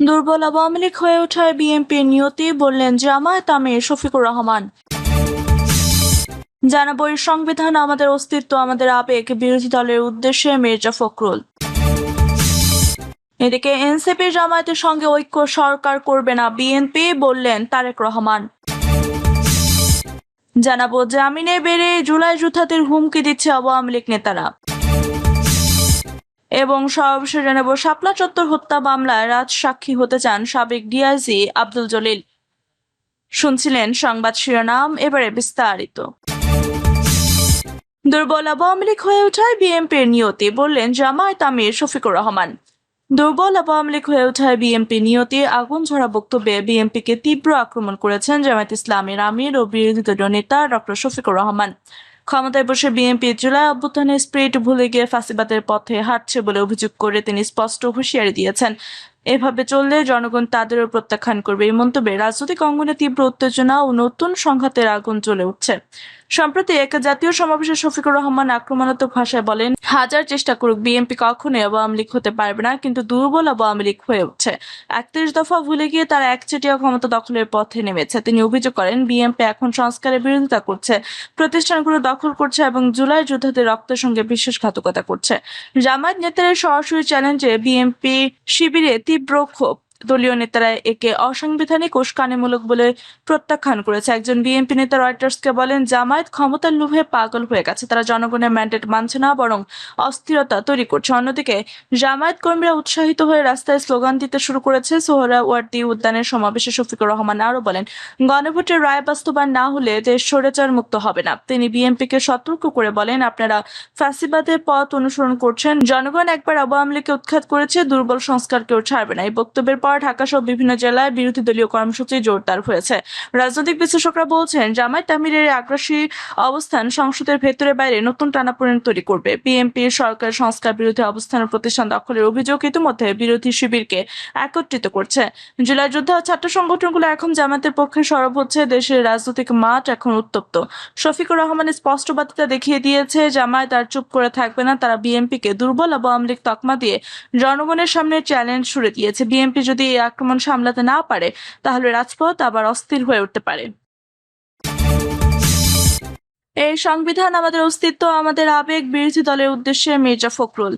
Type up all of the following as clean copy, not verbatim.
দুর্বল আওয়ামী লীগ হয়ে ওঠায় বিএনপির নিয়তি, বললেন জামায়াত আমির শফিকুর রহমান। জানাবো এই সংবিধান আমাদের অস্তিত্ব, আমাদের আবেগ, বিরোধী দলের উদ্দেশ্যে মির্জা ফখরুল। এদিকে এনসিপি জামায়াতের সঙ্গে ঐক্য সরকার করবে না বিএনপি, বললেন তারেক রহমান। জানাবো জামিনে বেড়ে জুলাই যুদ্ধাদের হুমকি দিচ্ছে আওয়ামী লীগ নেতারা। এবং সর্বশেষ জানাবো শাপলা চত্বর হত্যা মামলায় রাজসাক্ষী হতে চান সাবেক ডিআইজি আব্দুল জলিল। শুনছিলেন সংবাদ শিরোনাম, এবারে বিস্তারিত। দুর্বল আওয়ামী লীগ হয়ে ওঠায় বিএনপির নিয়তি, বললেন জামায়াত আমির শফিকুর রহমান। দুর্বল আওয়ামী লীগ হয়ে ওঠায় বিএনপি নিয়তি, আগুন ঝরা বক্তব্যে বিএনপিকে তীব্র আক্রমণ করেছেন জামায়াত ইসলামীর আমির ও বিরোধী দলীয় নেতা ডক্টর শফিকুর রহমান। ক্ষমতায় বসে বিএনপি জুলাই অভ্যুত্থানের স্পিরিট ভুলে গিয়ে ফ্যাসিবাদের পথে হাঁটছে বলে অভিযোগ করে তিনি স্পষ্ট হুঁশিয়ারি দিয়েছেন। এভাবে চললে জনগণ তাদেরও প্রত্যাখ্যান করবে। এই মন্তব্যে রাজনৈতিক অঙ্গনে তীব্র উত্তেজনা ও নতুন সংঘাতের আগুন জ্বলে উঠছে। সম্প্রতি এক জাতীয় সমাবেশে শফিকুর রহমান আক্রমণাত্মক ভাষায় বলেন, হাজার চেষ্টা করুক বিএনপি কখনোই আওয়ামী লীগ হতে পারবে না, কিন্তু দুর্বল আওয়ামী লীগ হয়ে উঠছে। 31 দফা ভুলে গিয়ে তারা একচেটিয়া ক্ষমতা দখলের পথে নেমেছে। তিনি অভিযোগ করেন, বিএনপি এখন সংস্কারের বিরোধিতা করছে, প্রতিষ্ঠানগুলো দখল করছে এবং জুলাই যোদ্ধাদের রক্তের সঙ্গে বিশ্বাসঘাতকতা করছে। জামায়াত নেতারা সরাসরি চ্যালেঞ্জে বিএনপি শিবিরে তীব্র ক্ষোভ। দলীয় নেতারা একে অসাংবিধানিক উস্কানিমূলক বলে প্রত্যাখ্যান করেছে। একজন বিএনপি নেতা রয়টার্সকে বলেন, জামায়াত ক্ষমতার লোভে পাগল হয়ে গেছে, তারা জনগণের ম্যান্ডেট মানছে না, বরং অস্থিরতা তৈরি করছে। অন্যদিকে জামায়াত কর্মীরা উৎসাহিত হয়ে রাস্তায় স্লোগান দিতে শুরু করেছে। সোহরাওয়ার্দী উদ্যানের সমাবেশে শফিকুর রহমান আরো বলেন, গণভোটের রায় বাস্তবায়ন না হলে দেশ স্বৈরাচার মুক্ত হবে না। তিনি বিএনপিকে সতর্ক করে বলেন, আপনারা ফ্যাসিবাদের পথ অনুসরণ করছেন, জনগণ একবার আওয়ামী লীগকে উৎখাত করেছে, দুর্বল সংস্কার কেউ ছাড়বে না। এই বক্তব্যের পর ঢাকা সহ বিভিন্ন জেলায় বিরোধী দলীয় কর্মসূচি জোরদার হয়েছে। রাজনৈতিক বিশ্লেষকরা বলছেন, জামায়াত আমিরের আগ্রাসী অবস্থান সংসদের ভেতরে বাইরে নতুন টানাপোড়েন তৈরি করবে। বিএনপির সরকার সংস্কার বিরোধী অবস্থান ও প্রতিষ্ঠান দখলের অভিযোগ ইতিমধ্যে বিরোধী শিবিরকে একত্রিত করছে। জুলাই যোদ্ধা ও ছাত্র সংগঠনগুলো এখন জামায়াতের পক্ষে সরব হচ্ছে। দেশের রাজনৈতিক মাঠ এখন উত্তপ্ত। শফিকুর রহমানের স্পষ্ট বার্তা দেখিয়ে দিয়েছে, জামায়াত আর চুপ করে থাকবে না। তারা বিএনপিকে দুর্বল আওয়ামী লীগ তকমা দিয়ে জনগণের সামনে চ্যালেঞ্জ ছুড়ে দিয়েছে। বিএনপি যদি এই আক্রমণ সামলাতে না পারে, তাহলে রাজপথ আবার অস্থির হয়ে উঠতে পারে। এই সংবিধান আমাদের অস্তিত্ব, আমাদের আবেগ, বিরোধী দলের উদ্দেশ্যে মির্জা ফখরুল।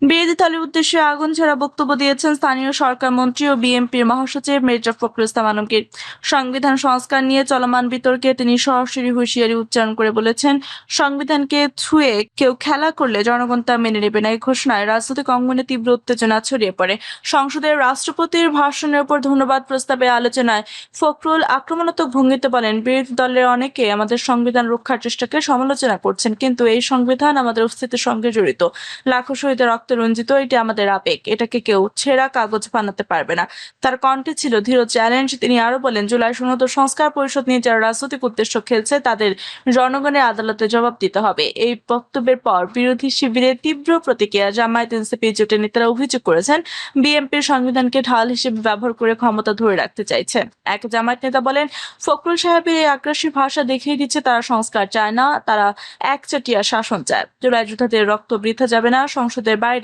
বিরোধী দলের উদ্দেশ্যে আগুন ঝরা বক্তব্য দিয়েছেন স্থানীয় সরকার মন্ত্রী ও বিএনপির মহাসচিব মির্জা ফখরুল ইসলাম আলমগীর। সংবিধান সংস্কার নিয়ে চলমান বিতর্কে তিনি সরাসরি হুঁশিয়ারি উচ্চারণ করে বলেছেন, সংবিধানকে ছুঁয়ে কেউ খেলা করলে জনগণ তা মেনে নেবে না। এই ঘোষণায় রাজনৈতিক অঙ্গনে তীব্র উত্তেজনা ছড়িয়ে পড়ে। সংসদের রাষ্ট্রপতির ভাষণের উপর ধন্যবাদ প্রস্তাবে আলোচনায় ফখরুল আক্রমণাত্মক ভঙ্গিতে বলেন, বিরোধী দলের অনেকে আমাদের সংবিধান রক্ষার চেষ্টাকে সমালোচনা করছেন, কিন্তু এই সংবিধান আমাদের অস্তিত্বের সঙ্গে জড়িত, লাখো শহীদের রক্ত রঞ্জিত। এটি আমাদের আবেগ, এটাকে কেউ ছেঁড়া কাগজ বানাতে পারবে না। তার কণ্ঠে ছিল দৃঢ় চ্যালেঞ্জ। তিনি আরো বলেন, জুলাই সনদ সংস্কার পরিষদ নিয়ে যারা রাজনৈতিক উদ্দেশ্য খেলছে, তাদের জনগণের আদালতে জবাব দিতে হবে। এই বক্তব্যের পর বিরোধী শিবিরের তীব্র প্রতিক্রিয়া। জামায়াত এনসিপি জোটের নেতারা অভিযোগ করেছেন, বিএনপির সংবিধানকে ঢাল হিসেবে ব্যবহার করে ক্ষমতা ধরে রাখতে চাইছে। এক জামায়াত নেতা বলেন, ফখরুল সাহেবের এই আগ্রাসী ভাষা দেখিয়ে দিচ্ছে তারা সংস্কার চায় না, তারা একচেটিয়া শাসন চায়। জুলাই যোদ্ধাদের রক্ত বৃথা যাবে না। সংসদের বাইরে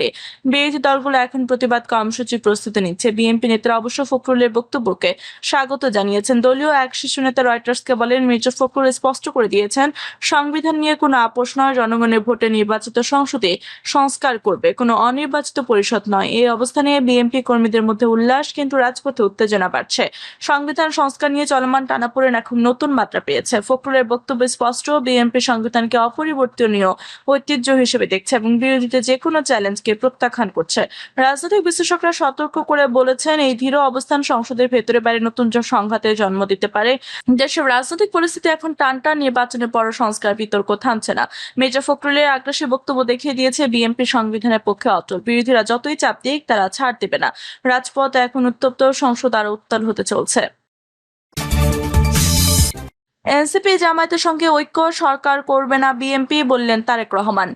বিরোধী দলগুলো এখন প্রতিবাদ কর্মসূচির প্রস্তুতি নিচ্ছে। বিএনপি নেতারা অবশ্য ফখরুলের বক্তব্যকে স্বাগত জানিয়েছেন। দলীয় এক শীর্ষ নেতা রয়টার্সকে বলেন, মির্জা ফখরুল স্পষ্ট করে দিয়েছেন, সংবিধান নিয়ে কোনো আপোষ নয়, জনগণের ভোটে নির্বাচিত সংসদে সংস্কার করবে, কোনো অনির্বাচিত পরিষদ নয়। এই অবস্থানে বিএনপি কর্মীদের মধ্যে উল্লাস, কিন্তু রাজপথে উত্তেজনা বাড়ছে। সংবিধান সংস্কার নিয়ে চলমান টানাপোড়েন এখন নতুন মাত্রা পেয়েছে। ফখরুলের বক্তব্য স্পষ্ট, বিএনপি সংবিধানকে অপরিবর্তনীয় ঐতিহ্য হিসেবে দেখছে এবং বিরোধীদের যে কোনো চ্যালেঞ্জকে প্রত্যাখ্যান করছে। রাজনৈতিক বিশ্লেষকরা সতর্ক করে বলেছেন, এই দৃঢ় অবস্থান সংসদের ভেতরে বাইরে নতুন সংঘাতের জন্ম দিতে পারে। দেশের রাজনৈতিক পরিস্থিতি এখন টানটা, নির্বাচনের পর সংস্কার বিতর্ক থামছে না। মির্জা ফখরুলের আগ্রাসী বক্তব্য দেখিয়ে দিয়েছে, বিএনপি সংবিধানের পক্ষে অটল, বিরোধীরা যতই চাপ দিক তারা ছাড় দেবে না। রাজপথ এখন উত্তপ্ত, সংসদ আরো উত্তাল হতে চলছে। এনসিপি জামায়াতের সঙ্গে ঐক্য সরকার করবে না বিএনপি, বললেন তারেক রহমান।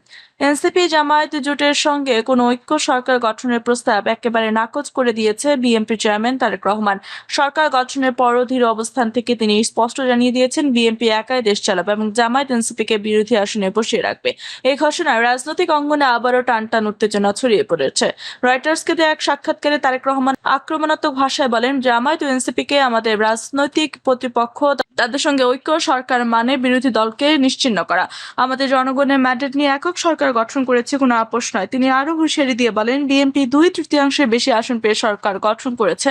এনসিপি জামায়াত জোটের সঙ্গে কোনো ঐক্য সরকার গঠনের প্রস্তাব একেবারে নাকচ করে দিয়েছে বিএনপি চেয়ারম্যান তারেক রহমান। সরকার গঠনের পরও ধীর অবস্থান থেকে তিনি স্পষ্ট জানিয়ে দিয়েছেন বিএনপি একাই দেশ চালাবে এবং জামায়াত এনসিপিকে বিরোধী আসনে বসিয়ে রাখবে। এই ঘোষণায় রাজনৈতিক অঙ্গনে আবারও টানটান উত্তেজনা ছড়িয়ে পড়েছে। রয়টার্সকে দেওয়া এক সাক্ষাৎকারে তারেক রহমান আক্রমণাত্মক ভাষায় বলেন, জামায়াত ও এনসিপিকে আমাদের রাজনৈতিক প্রতিপক্ষ, তাদের সঙ্গে ঐক্য সরকার মানে বিরোধী দলকে নিশ্চিহ্ন করা। আমাদের জনগণের ম্যান্ডেট নিয়ে একক সরকার গঠন করেছে, কোনো আপোষ নয়। তিনি আরো হুঁশিয়ারি দিয়ে বলেন, বিএনপি 2/3 বেশি আসন পেয়ে সরকার গঠন করেছে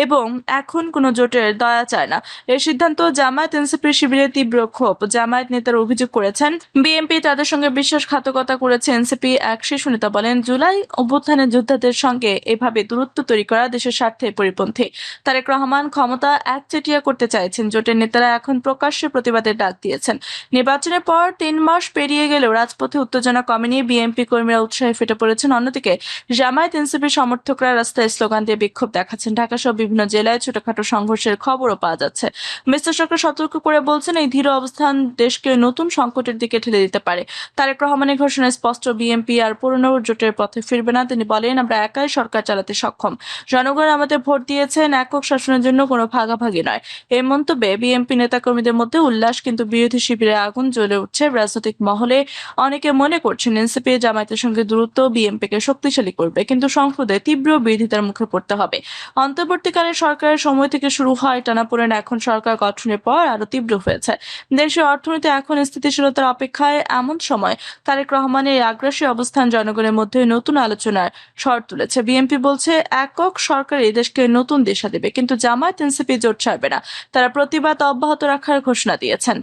এবং এখন কোনো জোটের দয়া চায় না। এই সিদ্ধান্ত জামায়াত এনসিপির শিবিরে তীব্র ক্ষোভ। জামায়াত নেতারা অভিযোগ করেছেন বিএনপি তাদের সঙ্গে বিশ্বাসঘাতকতা করেছে। এনসিপি এক শীর্ষ নেতা বলেন, জুলাই অভ্যুত্থানের যোদ্ধাদের সঙ্গে এভাবে দূরত্ব তৈরি করা দেশের স্বার্থে পরিপন্থী। তারেক রহমান ক্ষমতা একচেটিয়া করতে চাইছেন। জোটের নেতারা এখন প্রকাশ্যে প্রতিবাদের ডাক দিয়েছেন। নির্বাচনের পর 3 মাস পেরিয়ে গেলেও রাজপথে উত্তেজনা কমেনি, বিএনপি কর্মীরা উৎসাহে ফেটে পড়েছেন। অন্যদিকে জামায়াত এনসিপির সমর্থকরা রাস্তায় স্লোগান দিয়ে বিক্ষোভ দেখাচ্ছেন। ঢাকা সহ বিভিন্ন জেলায় ছোটখাটো সংঘর্ষের খবরও পাওয়া যাচ্ছে। মিস্টার সরকার সতর্ক করে বলছেন, এই ধীর অবস্থান দেশকে নতুন সংকটের দিকে ঠেলে দিতে পারে। তারেক রহমানের ঘোষণায় স্পষ্ট, বিএনপি আর পুরনো জোটের পথে ফিরবে না। তিনি বলেন, আমরা একাই সরকার চালাতে সক্ষম। জনগণ আমাদের ভোট দিয়েছেন, একক শাসনের জন্য কোনো ভাগাভাগি নয়। এই মন্তব্যে বিএনপি নেতাকর্মীদের মধ্যে উল্লাস, কিন্তু বিরোধী শিবিরে আগুন জ্বলে উঠছে। রাজনৈতিক মহলে অনেকে মনে করছেন এনসিপি জামায়াতের সঙ্গে দূরত্ব বিএনপিকে শক্তিশালী করবে, কিন্তু সংসদে তীব্র বিরোধিতার মুখে পড়তে হবে। অন্তর্বর্তীকালীন সরকারের সময় থেকে শুরু হয় টানাপোড়েন, এখন সরকার গঠনের পর আরো তীব্র হয়েছে। দেশের অর্থনীতি এখন স্থিতিশীলতার অপেক্ষায়। এমন সময় তারেক রহমানের এই আগ্রাসী অবস্থান জনগণের মধ্যে নতুন আলোচনার স্বর তুলেছে। বিএনপি বলছে, একক সরকারই দেশকে নতুন দিশা দেবে, কিন্তু জামায়াত এনসিপি জোট ছাড়বে না। তারা প্রতিবাদ অব্যাহত রাখার ঘোষণা দিয়েছেন।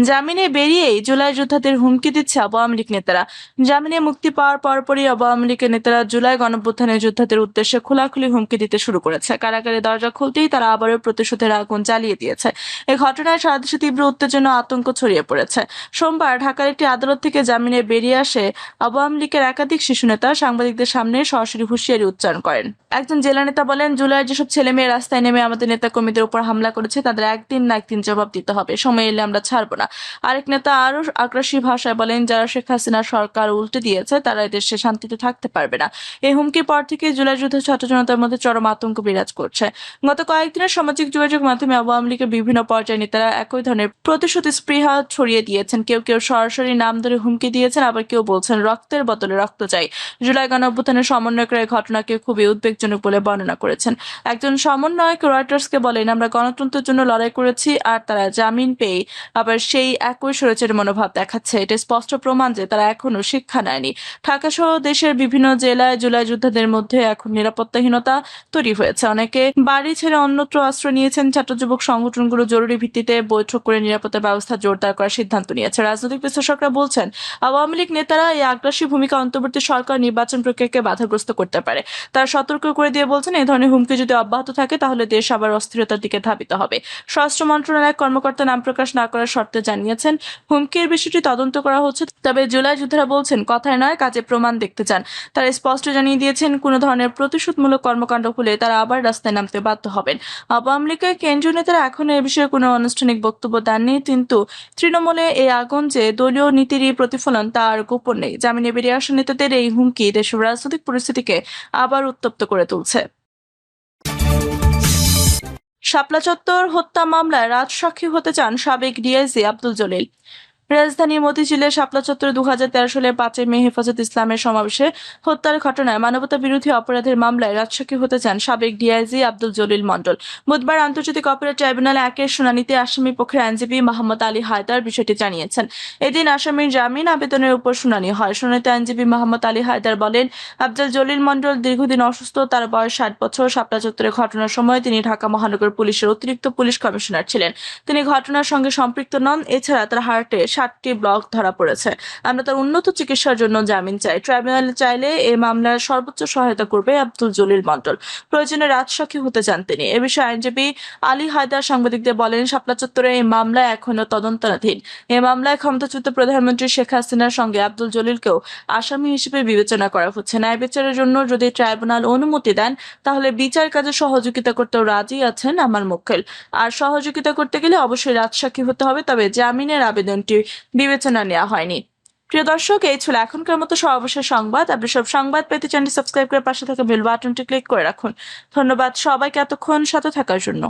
জামিনে বেরিয়েই জুলাই যোদ্ধাদের হুমকি দিচ্ছে আওয়ামী লীগ নেতারা। জামিনে মুক্তি পাওয়ার পরপরই আওয়ামী লীগের নেতারা জুলাই গণঅভ্যুত্থানের যোদ্ধাদের উদ্দেশ্যে খোলাখুলি হুমকি দিতে শুরু করেছে। কারাগারে দরজা খুলতেই তারা আবারও প্রতিশোধের আগুন জ্বালিয়ে দিয়েছে। এই ঘটনায় সারা দেশে তীব্র উত্তেজনা আতঙ্ক ছড়িয়ে পড়েছে। সোমবার ঢাকার একটি আদালত থেকে জামিনে বেরিয়ে আসে আওয়ামী লীগের একাধিক শিশু নেতা সাংবাদিকদের সামনে সরাসরি হুঁশিয়ারি উচ্চারণ করেন। একজন জেলা নেতা বলেন, জুলাইয়ের যেসব ছেলে মেয়ে রাস্তায় নেমে আমাদের নেতাকর্মীদের উপর হামলা করেছে, তাদের একদিন না একদিন জবাব দিতে হবে। সময় এলে আমরা ছাড়বো না। আরেক নেতা আরো আগ্রাসী ভাষায় বলেন, যারা শেখ হাসিনা সরকার উল্টে দিয়েছে তারা দেশে শান্তিতে থাকতে পারবে না। এই হুমকির পর থেকে জুলাই যুদ্ধে ছাত্র জনতার মধ্যে চরম আতঙ্ক বিরাজ করছে। গত কয়েকদিনের সামাজিক যোগাযোগ মাধ্যমে আওয়ামী লীগের বিভিন্ন পর্যায়ে নেতারা একই ধরনের প্রতিশোধ স্পৃহা ছড়িয়ে দিয়েছেন। কেউ কেউ সরাসরি নাম ধরে হুমকি দিয়েছেন, আবার কেউ বলছেন রক্তের বদলে রক্ত চাই। জুলাই গণঅভ্যুত্থানের সমন্বয়করা এই ঘটনাকে খুবই উদ্বেগজনক বলে বর্ণনা করেছেন। একজন সমন্বয়ক রয়টার্সকে বলেন, আমরা গণতন্ত্রের জন্য লড়াই করেছি, আর তারা জামিন পেয়ে আবার সেই একই স্বৈরাচারী মনোভাব দেখাচ্ছে। এটা স্পষ্ট প্রমাণ যে তারা এখনো শিক্ষা নেয়নি। ঢাকা সহ দেশের বিভিন্ন জেলায় জুলাই যোদ্ধাদের মধ্যে এখন নিরাপত্তাহীনতা তৈরি হয়েছে। অনেকে বাড়ি ছেড়ে অন্যত্র আশ্রয় নিয়েছেন। ছাত্র যুবক সংগঠনগুলো জরুরি ভিত্তিতে বৈঠক করে নিরাপত্তা ব্যবস্থা জোরদার করার সিদ্ধান্ত নিয়েছে। রাজনৈতিক বিশ্লেষকরা বলছেন, আওয়ামী লীগ নেতারা এই আগ্রাসী ভূমিকা অন্তর্বর্তী সরকার নির্বাচন প্রক্রিয়াকে বাধাগ্রস্ত করতে পারে। তারা সতর্ক করে দিয়ে বলছেন, এই ধরনের হুমকি যদি অব্যাহত থাকে তাহলে দেশ আবার অস্থিরতার দিকে ধাবিত হবে। স্বরাষ্ট্র মন্ত্রণালয়ের কর্মকর্তা নাম প্রকাশ না করার শর্তে জানিয়েছেন, হুমকির বিষয়টি তদন্ত করা হচ্ছে। তবে জুলাই যোদ্ধারা বলছেন, কথায় নয় কাজে প্রমাণ দেখতে চান। তারা স্পষ্ট জানিয়ে দিয়েছেন, কোনো ধরনের প্রতিশোধমূলক কর্মকাণ্ড হলে তারা আবার রাস্তায় নামতে বাধ্য হবেন। আওয়ামী লীগের কেন্দ্রীয় নেতারা এখনো এ বিষয়ে কোনো আনুষ্ঠানিক বক্তব্য দেননি, কিন্তু তৃণমূলে এই আগুন যে দলীয় নীতিরই প্রতিফলন তার গোপন নেই। জামিনে বেরিয়ে আসা নেতাদের এই হুমকি দেশের রাজনৈতিক পরিস্থিতিকে আবার উত্তপ্ত করে তুলছে। শাপলা চত্বর হত্যা মামলায় রাজসাক্ষী হতে চান সাবেক ডিআইজি আব্দুল জলিল। রাজধানীর মতিঝিলের শাপলা চত্বরে 2013 সালের 5 মে হেফাজত ইসলামের সমাবেশে হত্যার ঘটনায় মানবতা বিরোধী অপরাধের মামলায় রাজসাক্ষী হতে চান সাবেক ডিআইজি আব্দুল জলিল মণ্ডল। বুধবার আন্তর্জাতিক অপরাধ ট্রাইব্যুনাল 1-এর শুনানিতে আসামি পক্ষের আইনজীবী মোহাম্মদ আলী হায়দার বিষয়টি জানিয়েছেন। এদিন আসামির জামিন আবেদনের উপর শুনানি হয়। শুনানিতে আইনজীবী মোহাম্মদ আলী হায়দার বলেন, আব্দুল জলিল মণ্ডল দীর্ঘদিন অসুস্থ। তার বয়স 60 বছর। শাপলা চত্বরের ঘটনার সময় তিনি ঢাকা মহানগর পুলিশের অতিরিক্ত পুলিশ কমিশনার ছিলেন। তিনি ঘটনার সঙ্গে সম্পৃক্ত নন। এছাড়া তার হার্টে 7টি ব্লক ধরা পড়েছে। আমরা তার উন্নত চিকিৎসার জন্য জামিন চাই। ট্রাইব্যুনাল চাইলে এ মামলার সর্বোচ্চ সহায়তা করবে আব্দুল জলিল মণ্ডল। প্রয়োজনে রাজসাক্ষী হতে চান তিনি। এ বিষয়ে আইনজীবী আলী হায়দার সাংবাদিকদের বলেন, শাপলা চত্বরে এই মামলা এখনো তদন্তাধীন। এ মামলায় ক্ষমতাচ্যুত প্রধানমন্ত্রী শেখ হাসিনার সঙ্গে আব্দুল জলিলকেও আসামি হিসেবে বিবেচনা করা হচ্ছে। ন্যায় বিচারের জন্য যদি ট্রাইব্যুনাল অনুমতি দেন তাহলে বিচার কাজে সহযোগিতা করতেও রাজি আছেন আমার মক্কেল। আর সহযোগিতা করতে গেলে অবশ্যই রাজসাক্ষী হতে হবে, তবে জামিনের আবেদনটি বিবেচনা নেওয়া হয়নি। প্রিয় দর্শক, এই ছিল এখনকার মতো সর্বশেষ সংবাদ। আপনি সব সংবাদ পেতে চ্যানেলটি সাবস্ক্রাইব করে পাশে থাকা বেল বাটনটি ক্লিক করে রাখুন। ধন্যবাদ সবাইকে এতক্ষণ সাথে থাকার জন্য।